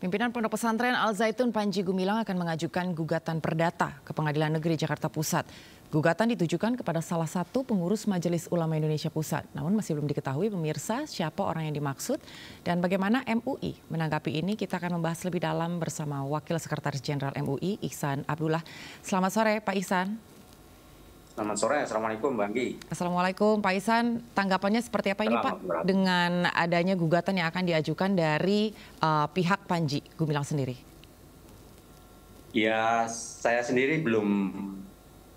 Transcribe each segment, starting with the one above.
Pimpinan Pondok Pesantren Al Zaitun Panji Gumilang akan mengajukan gugatan perdata ke Pengadilan Negeri Jakarta Pusat. Gugatan ditujukan kepada salah satu pengurus Majelis Ulama Indonesia Pusat. Namun masih belum diketahui pemirsa siapa orang yang dimaksud dan bagaimana MUI menanggapi ini. Kita akan membahas lebih dalam bersama Wakil Sekretaris Jenderal MUI Ihsan Abdullah. Selamat sore Pak Ihsan. Selamat sore, Assalamualaikum Mbak Anggi. Assalamualaikum Pak Ihsan, tanggapannya seperti apa ini Pak dengan adanya gugatan yang akan diajukan dari pihak Panji Gumilang sendiri? Ya, saya sendiri belum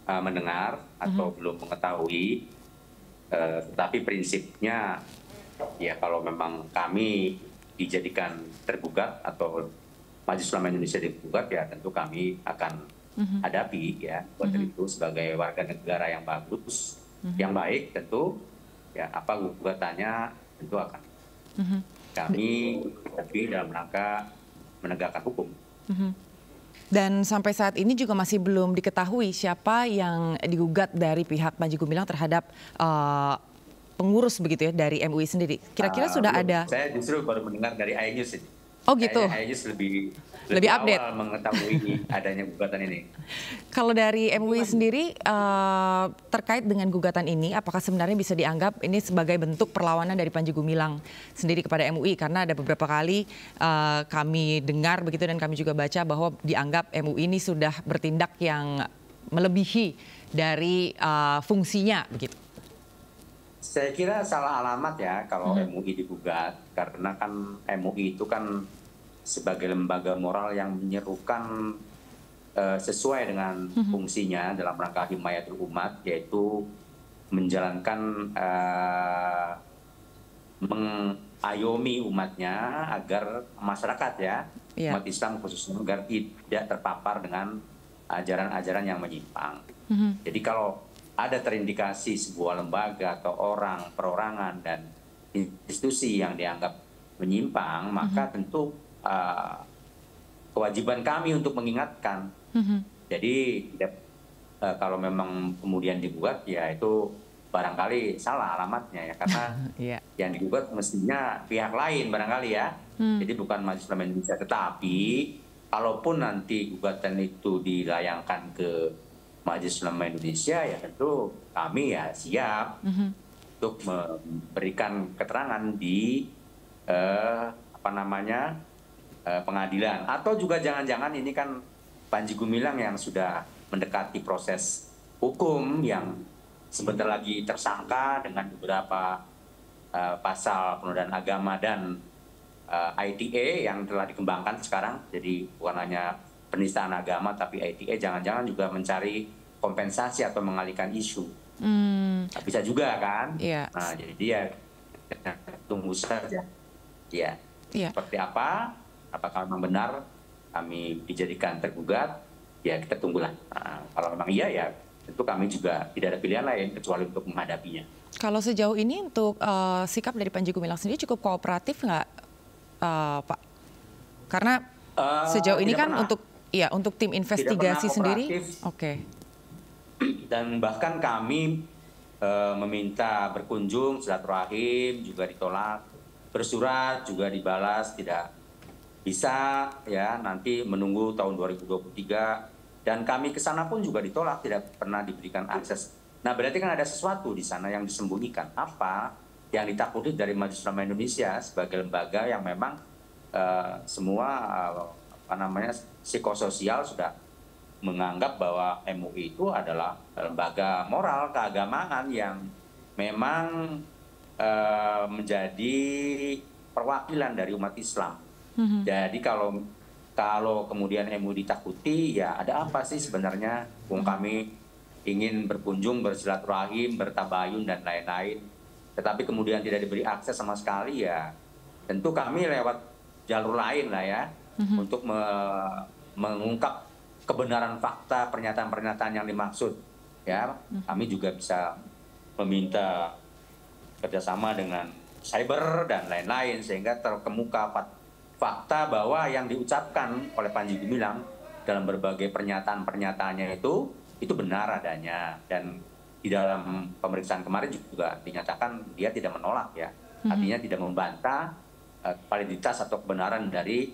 mendengar atau belum mengetahui, tetapi prinsipnya ya kalau memang kami dijadikan tergugat atau Majelis Ulama Indonesia digugat ya tentu kami akan hadapi ya, buat itu sebagai warga negara yang bagus, yang baik tentu ya apa gugatannya tentu akan kami hadapi dalam rangka menegakkan hukum. Dan sampai saat ini juga masih belum diketahui siapa yang digugat dari pihak Panji Gumilang terhadap pengurus begitu ya dari MUI sendiri. Kira-kira sudah ada? Saya justru baru mendengar dari iNews ini. Oh gitu. iNews lebih update awal mengetahui adanya gugatan ini. Kalau dari MUI sendiri terkait dengan gugatan ini, apakah sebenarnya bisa dianggap ini sebagai bentuk perlawanan dari Panji Gumilang sendiri kepada MUI? Karena ada beberapa kali kami dengar begitu dan kami juga baca bahwa dianggap MUI ini sudah bertindak yang melebihi dari fungsinya begitu. Saya kira salah alamat ya kalau MUI digugat, karena kan MUI itu kan sebagai lembaga moral yang menyerukan sesuai dengan fungsinya dalam rangka himayatul umat, yaitu menjalankan mengayomi umatnya agar masyarakat ya, umat Islam khususnya agar tidak terpapar dengan ajaran-ajaran yang menyimpang. Jadi kalau ada terindikasi sebuah lembaga atau orang, perorangan dan institusi yang dianggap menyimpang, maka tentu kewajiban kami untuk mengingatkan. Jadi kalau memang kemudian digugat, ya itu barangkali salah alamatnya ya, karena yang digugat mestinya pihak lain barangkali ya. Jadi bukan Majelis Ulama Indonesia. Tetapi kalaupun nanti gugatan itu dilayangkan ke Majelis Ulama Indonesia, ya tentu kami ya siap untuk memberikan keterangan di pengadilan. Atau juga jangan-jangan ini kan Panji Gumilang yang sudah mendekati proses hukum yang sebentar lagi tersangka dengan beberapa pasal penodaan agama dan ITE yang telah dikembangkan sekarang. Jadi bukan hanya penistaan agama, tapi ITE jangan-jangan juga mencari kompensasi atau mengalihkan isu. Bisa juga kan? Nah, jadi dia tunggu saja. Ya, seperti apa? Apakah memang benar kami dijadikan tergugat? Ya kita tunggulah. Nah, kalau memang iya ya, tentu kami juga tidak ada pilihan lain kecuali untuk menghadapinya. Kalau sejauh ini untuk sikap dari Panji Gumilang sendiri cukup kooperatif nggak, Pak? Karena sejauh ini kan pernah. Untuk tim investigasi sendiri, Dan bahkan kami meminta berkunjung, silaturahim juga ditolak, bersurat juga dibalas, tidak bisa ya, nanti menunggu tahun 2023, dan kami ke sana pun juga ditolak, tidak pernah diberikan akses. Nah berarti kan ada sesuatu di sana yang disembunyikan. Apa yang ditakuti dari Majelis Ulama Indonesia sebagai lembaga yang memang semua psikososial sudah menganggap bahwa MUI itu adalah lembaga moral keagamaan yang memang menjadi perwakilan dari umat Islam. Jadi kalau kemudian MUI ditakuti, ya ada apa sih sebenarnya? Kami ingin berkunjung, bersilaturahim, bertabayun dan lain-lain, tetapi kemudian tidak diberi akses sama sekali, ya tentu kami lewat jalur lain lah ya, untuk mengungkap kebenaran fakta pernyataan-pernyataan yang dimaksud ya. Kami juga bisa meminta kerjasama dengan cyber dan lain-lain sehingga terkemuka fakta bahwa yang diucapkan oleh Panji Gumilang dalam berbagai pernyataan-pernyataannya itu benar adanya, dan di dalam pemeriksaan kemarin juga dinyatakan dia tidak menolak ya, artinya tidak membantah validitas atau kebenaran dari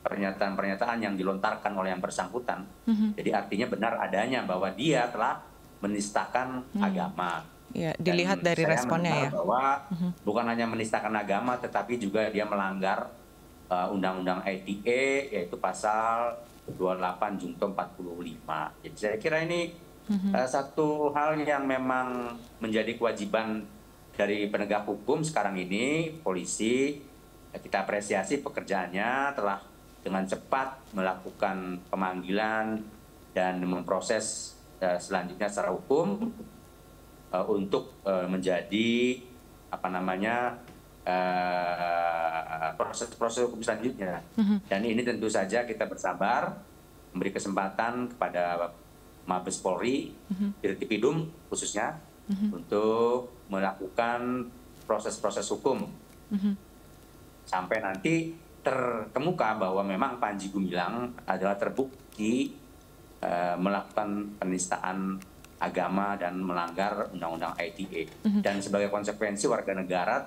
pernyataan-pernyataan yang dilontarkan oleh yang bersangkutan. Jadi artinya benar adanya bahwa dia telah menistakan agama. Ya, dilihat dari responnya ya. Bahwa bukan hanya menistakan agama, tetapi juga dia melanggar Undang-Undang ITE, yaitu pasal 28 Junto 45. Jadi saya kira ini satu hal yang memang menjadi kewajiban dari penegak hukum sekarang ini, polisi. Kita apresiasi pekerjaannya telah dengan cepat melakukan pemanggilan dan memproses selanjutnya secara hukum untuk menjadi proses hukum selanjutnya. Dan ini tentu saja kita bersabar memberi kesempatan kepada Mabes Polri, Dirtipidum khususnya untuk melakukan proses-proses hukum sampai nanti terkemuka bahwa memang Panji Gumilang adalah terbukti melakukan penistaan agama dan melanggar Undang-Undang ITE. Dan sebagai konsekuensi warga negara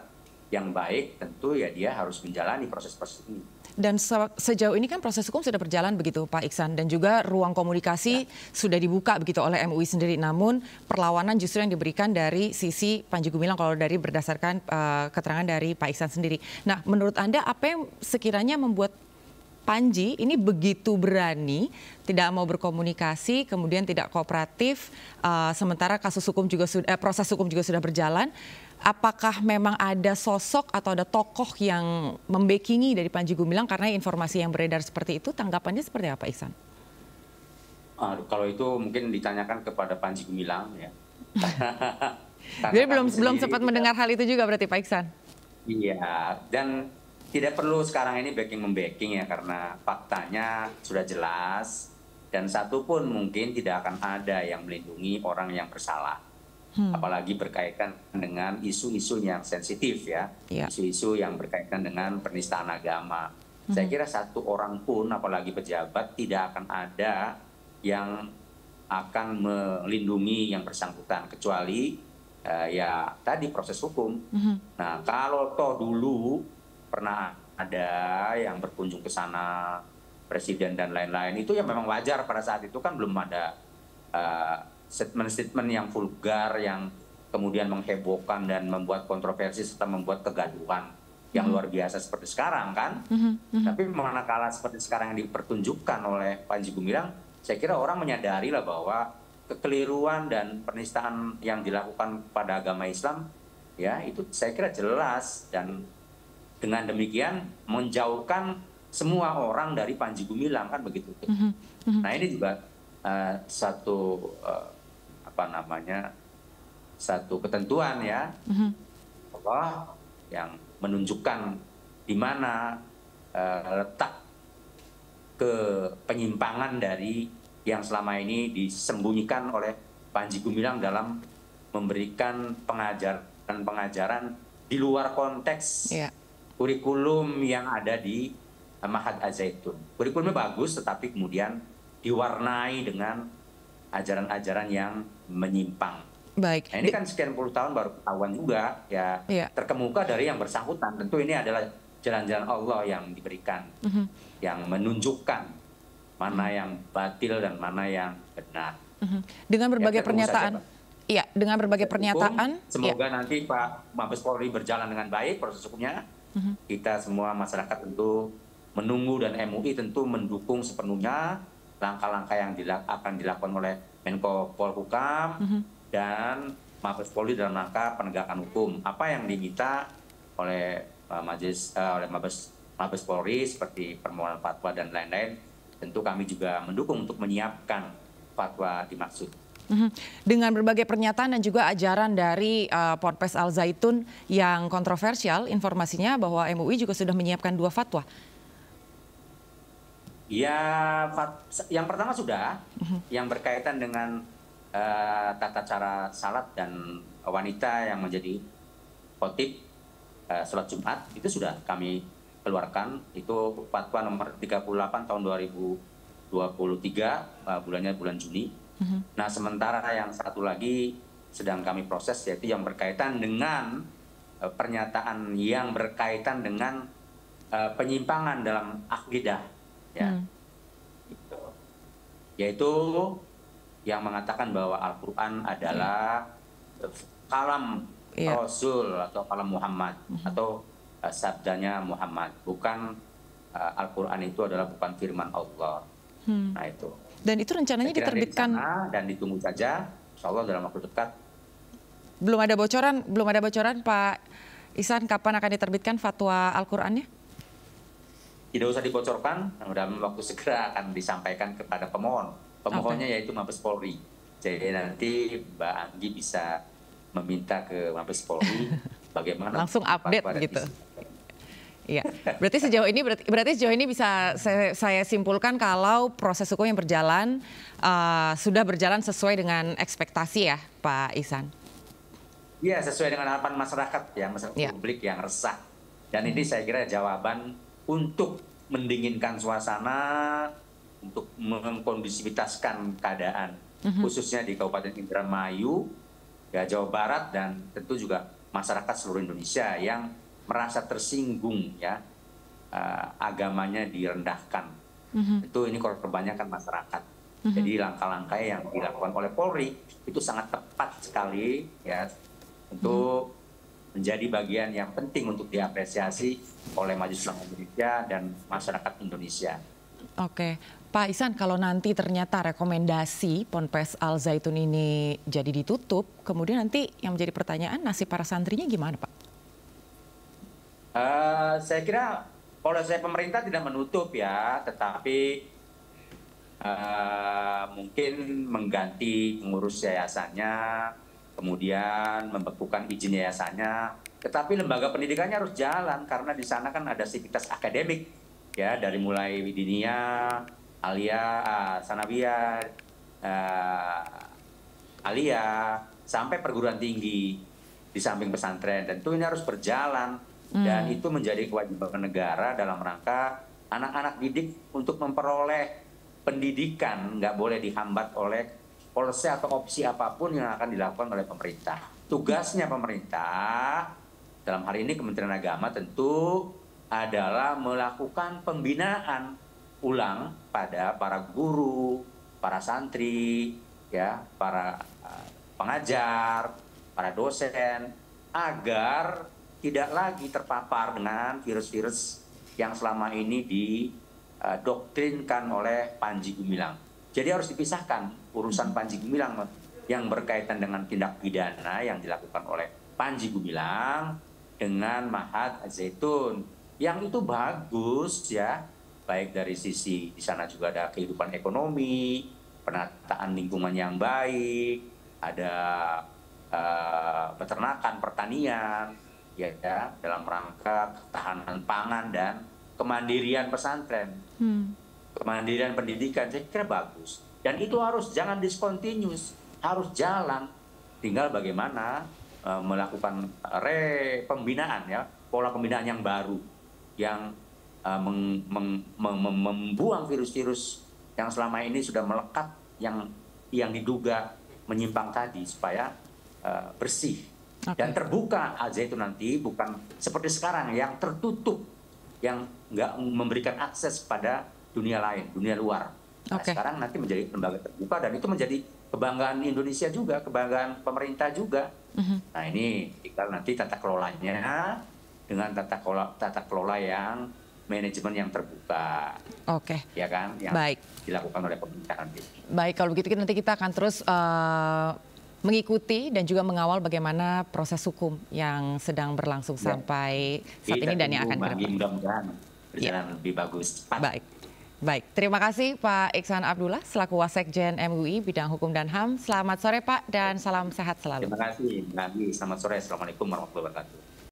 yang baik tentu ya dia harus menjalani proses-proses ini. Dan sejauh ini kan proses hukum sudah berjalan begitu Pak Iksan, dan juga ruang komunikasi sudah dibuka begitu oleh MUI sendiri. Namun perlawanan justru yang diberikan dari sisi Panji Gumilang kalau dari berdasarkan keterangan dari Pak Iksan sendiri. Nah, menurut Anda apa yang sekiranya membuat Panji ini begitu berani, tidak mau berkomunikasi, kemudian tidak kooperatif, sementara kasus hukum juga proses hukum juga sudah berjalan? Apakah memang ada sosok atau ada tokoh yang membackingi dari Panji Gumilang karena informasi yang beredar seperti itu? Tanggapannya seperti apa, Iksan? Kalau itu mungkin ditanyakan kepada Panji Gumilang ya. Jadi belum sempat mendengar hal itu juga berarti Pak Iksan? Iya, dan tidak perlu sekarang ini backing-membacking ya, karena faktanya sudah jelas dan satu pun mungkin tidak akan ada yang melindungi orang yang bersalah. Apalagi berkaitan dengan isu-isu yang sensitif ya, isu-isu yang berkaitan dengan penistaan agama. Saya kira satu orang pun, apalagi pejabat, tidak akan ada yang akan melindungi yang bersangkutan kecuali ya tadi proses hukum. Nah, kalau toh dulu pernah ada yang berkunjung ke sana, presiden dan lain-lain, itu ya memang wajar. Pada saat itu kan belum ada statement-statement yang vulgar, yang kemudian menghebohkan dan membuat kontroversi serta membuat kegaduhan yang luar biasa seperti sekarang kan. Tapi manakala seperti sekarang yang dipertunjukkan oleh Panji Gumilang, saya kira orang menyadari lah bahwa kekeliruan dan penistaan yang dilakukan pada agama Islam ya itu saya kira jelas, dan dengan demikian menjauhkan semua orang dari Panji Gumilang kan begitu. Nah, ini juga satu satu ketentuan ya, bahwa yang menunjukkan di mana letak penyimpangan dari yang selama ini disembunyikan oleh Panji Gumilang dalam memberikan pengajaran di luar konteks kurikulum yang ada di Ma'had Az-Zaitun. Kurikulumnya bagus, tetapi kemudian diwarnai dengan ajaran-ajaran yang menyimpang. Baik. Nah, ini kan sekian puluh tahun baru ketahuan juga ya, terkemuka dari yang bersangkutan. Tentu ini adalah jalan-jalan Allah yang diberikan, yang menunjukkan mana yang batil dan mana yang benar. Dengan berbagai pernyataan, dengan berbagai pernyataan. Semoga nanti Pak Mabes Polri berjalan dengan baik proses hukumnya. Kita semua masyarakat tentu menunggu, dan MUI tentu mendukung sepenuhnya langkah-langkah yang akan dilakukan oleh Menko Polhukam dan Mabes Polri dalam rangka penegakan hukum. Apa yang diminta oleh Mabes Polri seperti permohonan fatwa dan lain-lain, tentu kami juga mendukung untuk menyiapkan fatwa dimaksud. Dengan berbagai pernyataan dan juga ajaran dari Ponpes Al Zaitun yang kontroversial, informasinya bahwa MUI juga sudah menyiapkan 2 fatwa. Ya, yang pertama sudah, yang berkaitan dengan tata cara salat dan wanita yang menjadi khotib salat Jumat, itu sudah kami keluarkan. Itu fatwa nomor 38 tahun 2023, bulan Juni. Nah, sementara yang satu lagi sedang kami proses, yaitu yang berkaitan dengan pernyataan yang berkaitan dengan penyimpangan dalam akidah ya. Gitu. Yaitu yang mengatakan bahwa Al-Quran adalah kalam Rasul atau kalam Muhammad atau sabdanya Muhammad, bukan Al-Quran itu adalah bukan firman Allah. Nah itu. Dan itu rencananya diterbitkan dan ditunggu saja, insya Allah dalam waktu dekat. Belum ada bocoran Pak Ihsan kapan akan diterbitkan fatwa Al-Qurannya? Tidak usah dibocorkan, dalam waktu segera akan disampaikan kepada pemohon. Pemohonnya yaitu Mabes Polri. Jadi nanti Mbak Anggi bisa meminta ke Mabes Polri bagaimana langsung update gitu. Iya, berarti sejauh ini bisa saya simpulkan kalau proses hukum yang berjalan sudah berjalan sesuai dengan ekspektasi ya, Pak Ihsan. Iya, sesuai dengan harapan masyarakat ya, masyarakat publik yang resah. Dan ini saya kira jawaban untuk mendinginkan suasana, untuk mengkondisivitaskan keadaan, khususnya di Kabupaten Indramayu, ya, Jawa Barat, dan tentu juga masyarakat seluruh Indonesia yang merasa tersinggung ya, agamanya direndahkan. Itu ini kebanyakan masyarakat. Jadi langkah-langkah yang dilakukan oleh Polri itu sangat tepat sekali ya, untuk menjadi bagian yang penting untuk diapresiasi oleh Majelis Ulama Indonesia dan masyarakat Indonesia. Oke, Pak Ihsan, kalau nanti ternyata rekomendasi Ponpes Al Zaitun ini jadi ditutup, kemudian nanti yang menjadi pertanyaan nasib para santrinya gimana, Pak? Saya kira polisi pemerintah tidak menutup ya, tetapi mungkin mengganti pengurus yayasannya, kemudian membekukan izin yayasannya, tetapi lembaga pendidikannya harus jalan karena di sana kan ada sivitas akademik ya, dari mulai Diniyah, Aliyah, Sanawiyah, Aliyah sampai perguruan tinggi di samping pesantren. Tentu ini harus berjalan dan itu menjadi kewajiban negara dalam rangka anak-anak didik untuk memperoleh pendidikan, nggak boleh dihambat oleh polisi atau opsi apapun yang akan dilakukan oleh pemerintah. Tugasnya pemerintah, dalam hal ini Kementerian Agama tentu adalah melakukan pembinaan ulang pada para guru, para santri, ya, para pengajar, para dosen, agar tidak lagi terpapar dengan virus-virus yang selama ini didoktrinkan oleh Panji Gumilang. Jadi harus dipisahkan urusan Panji Gumilang yang berkaitan dengan tindak pidana yang dilakukan oleh Panji Gumilang dengan Mahat Zaitun, yang itu bagus ya, baik dari sisi di sana juga ada kehidupan ekonomi, penataan lingkungan yang baik, ada peternakan, pertanian, ya dalam rangka ketahanan pangan dan kemandirian pesantren. Kemandirian pendidikan, saya kira bagus. Dan itu harus jangan discontinuous, harus jalan. Tinggal bagaimana melakukan pembinaan ya, pola pembinaan yang baru, yang membuang virus-virus yang selama ini sudah melekat, yang diduga menyimpang tadi, supaya bersih dan terbuka aja. Itu nanti bukan seperti sekarang yang tertutup, yang nggak memberikan akses pada dunia lain, dunia luar. Nah, sekarang nanti menjadi lembaga terbuka dan itu menjadi kebanggaan Indonesia juga, kebanggaan pemerintah juga. Nah ini tinggal nanti tata kelolanya dengan tata kelola yang manajemen yang terbuka. Ya kan, yang dilakukan oleh pemerintah nanti. Baik, kalau begitu nanti kita akan terus mengikuti dan juga mengawal bagaimana proses hukum yang sedang berlangsung sampai saat ini dan yang akan ke depan. Mudah-mudahan berjalan lebih bagus. Baik, terima kasih Pak Ihsan Abdullah selaku Wasekjen MUI bidang hukum dan HAM. Selamat sore Pak dan salam sehat selalu. Terima kasih, Nabi. Selamat sore. Assalamualaikum warahmatullahi wabarakatuh.